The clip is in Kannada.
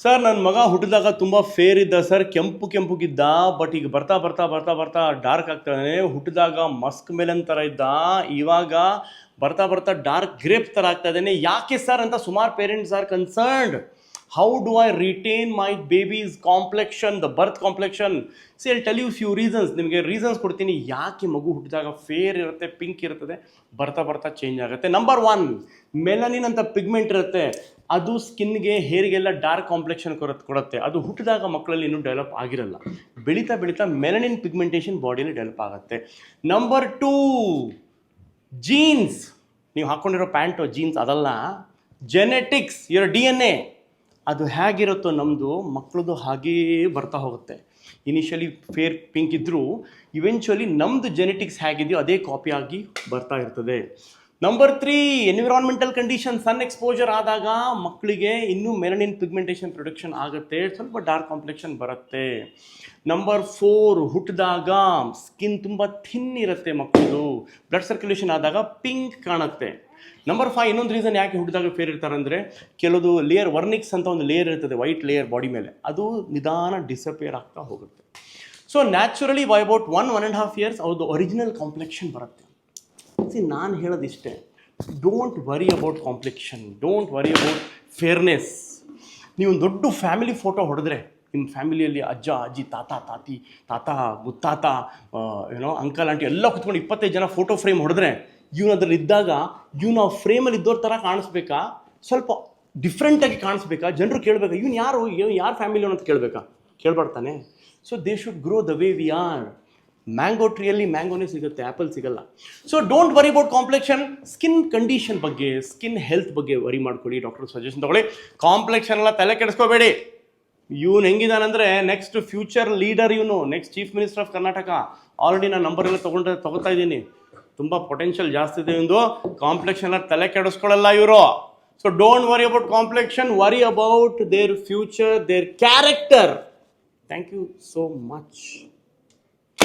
ಸರ್ ನನ್ನ ಮಗ ಹುಟ್ಟಿದಾಗ ತುಂಬ ಫೇರ್ ಇದ್ದ ಸರ್, ಕೆಂಪುಗಿದ್ದ. ಬಟ್ ಈಗ ಬರ್ತಾ ಬರ್ತಾ ಬರ್ತಾ ಬರ್ತಾ ಡಾರ್ಕ್ ಆಗ್ತಾನೆ. ಹುಟ್ಟಿದಾಗ ಮಸ್ಕ್ ಮೆಲನ್ ಥರ ಇದ್ದ, ಇವಾಗ ಬರ್ತಾ ಬರ್ತಾ ಡಾರ್ಕ್ ಗ್ರೇಪ್ ಥರ ಆಗ್ತಾ ಇದ್ದಾನೆ. ಯಾಕೆ ಸರ್ ಅಂತ ಸುಮಾರು parents are concerned. How do I retain my baby's complexion, the birth complexion? See I tell you few reasons. ನಿಮಗೆ ರೀಸನ್ಸ್ ಕೊಡ್ತೀನಿ ಯಾಕೆ ಮಗು ಹುಟ್ಟಿದಾಗ ಫೇರ್ ಇರುತ್ತೆ, ಪಿಂಕ್ ಇರ್ತದೆ, ಬರ್ತಾ ಬರ್ತಾ ಚೇಂಜ್ ಆಗುತ್ತೆ. ನಂಬರ್ 1, ಮೆಲನಿನ್ ಅಂತ ಪಿಗ್ಮೆಂಟ್ ಇರುತ್ತೆ. ಅದು ಸ್ಕಿನ್ಗೆ, ಹೇರಿಗೆಲ್ಲ ಡಾರ್ಕ್ ಕಾಂಪ್ಲೆಕ್ಷನ್ ಕೊಡುತ್ತೆ. ಅದು ಹುಟ್ಟಿದಾಗ ಮಕ್ಕಳಲ್ಲಿ ಇನ್ನೂ ಡೆವಲಪ್ ಆಗಿರಲ್ಲ. ಬೆಳೀತಾ ಬೆಳೀತಾ ಮೆಲನಿನ್ ಪಿಗ್ಮೆಂಟೇಷನ್ ಬಾಡಿಯಲ್ಲಿ ಡೆವಲಪ್ ಆಗುತ್ತೆ. Number 2, jeans. ನೀವು ಹಾಕ್ಕೊಂಡಿರೋ ಪ್ಯಾಂಟು ಜೀನ್ಸ್ ಅದಲ್ಲ, ಜೆನೆಟಿಕ್ಸ್, ಇವರ DNA. ಅದು ಹೇಗಿರುತ್ತೋ ನಮ್ಮದು ಮಕ್ಕಳದು ಹಾಗೇ ಬರ್ತಾ ಹೋಗುತ್ತೆ. ಇನಿಷಿಯಲಿ ಫೇರ್ ಪಿಂಕ್ ಇದ್ದರೂ ಇವೆಂಚುಲಿ ನಮ್ಮದು ಜೆನೆಟಿಕ್ಸ್ ಹೇಗಿದೆಯೋ ಅದೇ ಕಾಪಿ ಆಗಿ ಬರ್ತಾ ಇರ್ತದೆ. Number 3, environmental condition. Sun exposure ಆದಾಗ ಮಕ್ಕಳಿಗೆ ಇನ್ನೂ ಮೆಲನಿನ್ ಪಿಗ್ಮೆಂಟೇಷನ್ ಪ್ರೊಡಕ್ಷನ್ ಆಗುತ್ತೆ, ಸ್ವಲ್ಪ ಡಾರ್ಕ್ ಕಾಂಪ್ಲೆಕ್ಷನ್ ಬರುತ್ತೆ. ನಂಬರ್ 4, ಹುಟ್ಟಿದಾಗ ಸ್ಕಿನ್ ತುಂಬ ಥಿನ್ ಇರುತ್ತೆ ಮಕ್ಕಳು, ಬ್ಲಡ್ ಸರ್ಕ್ಯುಲೇಷನ್ ಆದಾಗ ಪಿಂಕ್ ಕಾಣುತ್ತೆ. ನಂಬರ್ 5, ಇನ್ನೊಂದು ರೀಸನ್ ಯಾಕೆ ಹುಟ್ಟಿದಾಗ ಫೇರ್ ಇರ್ತಾರೆ ಅಂದರೆ, ಕೆಲವೊಂದು ಲೇಯರ್, ವರ್ನಿಕ್ಸ್ ಅಂತ ಒಂದು ಲೇಯರ್ ಇರ್ತದೆ, ವೈಟ್ ಲೇಯರ್ ಬಾಡಿ ಮೇಲೆ, ಅದು ನಿಧಾನ ಡಿಸಪಿಯರ್ ಆಗ್ತಾ ಹೋಗುತ್ತೆ. So naturally by about 1.5 years ಅವ್ರದ್ದು ಒರಿಜಿನಲ್ ಕಾಂಪ್ಲೆಕ್ಷನ್ ಬರುತ್ತೆ. ನಾನು ಹೇಳೋದಿಷ್ಟೇ, don't worry about complexion, don't worry about fairness. ನೀವು ದೊಡ್ಡ ಫ್ಯಾಮಿಲಿ ಫೋಟೋ ಹೊಡೆದ್ರೆ, ನಿಮ್ಮ ಫ್ಯಾಮಿಲಿಯಲ್ಲಿ ಅಜ್ಜ ಅಜ್ಜಿ ತಾತ ಮುತ್ತಾತ ಅಂಕಲ್ ಆಂಟಿ ಎಲ್ಲ ಕುತ್ಕೊಂಡು 25 ಜನ ಫೋಟೋ ಫ್ರೇಮ್ ಹೊಡೆದ್ರೆ, ಇವನು ಅದ್ರಲ್ಲಿ ಇದ್ದಾಗ ಇವನು ಆ ಫ್ರೇಮಲ್ಲಿ ಇದ್ದವ್ರ ಥರ ಕಾಣಿಸ್ಬೇಕಾ, ಸ್ವಲ್ಪ ಡಿಫ್ರೆಂಟಾಗಿ ಕಾಣಿಸ್ಬೇಕಾ, ಜನರು ಕೇಳಬೇಕಾ ಇವನು ಯಾರು ಫ್ಯಾಮಿಲಿ ಅಂತ ಕೇಳ್ಬಾರ್ತಾನೆ. So they should grow the way we are. Mango ಟ್ರೀಯಲ್ಲಿ ಮ್ಯಾಂಗೋನೇ ಸಿಗುತ್ತೆ, ಆ್ಯಪಲ್ ಸಿಗಲ್ಲ. So don't worry about complexion. Skin condition ಬಗ್ಗೆ, ಸ್ಕಿನ್ ಹೆಲ್ತ್ ಬಗ್ಗೆ ವರಿ ಮಾಡ್ಕೊಳ್ಳಿ, ಡಾಕ್ಟರ್ ಸಜೆಷನ್ ತೊಗೊಳ್ಳಿ. ಕಾಂಪ್ಲೆಕ್ಷನ್ ಎಲ್ಲ ತಲೆ ಕೆಡಿಸ್ಕೋಬೇಡಿ. ಇವನು ಹೆಂಗಿದಾನಂದರೆ ನೆಕ್ಸ್ಟ್ ಫ್ಯೂಚರ್ ಲೀಡರ್, ಇವನು next chief minister of Karnataka. Already ನಾನು ನಂಬರ್ ಎಲ್ಲ ತೊಗೋತಾ ಇದ್ದೀನಿ. ತುಂಬ ಪೊಟೆನ್ಷಿಯಲ್ ಜಾಸ್ತಿ ಇದೆ ಇವಂದು. ಕಾಂಪ್ಲೆಕ್ಷನ್ ಎಲ್ಲ ತಲೆ ಕೆಡಿಸ್ಕೊಳ್ಳಲ್ಲ ಇವರು. So don't worry about complexion, worry about their future, their character. Thank you so much.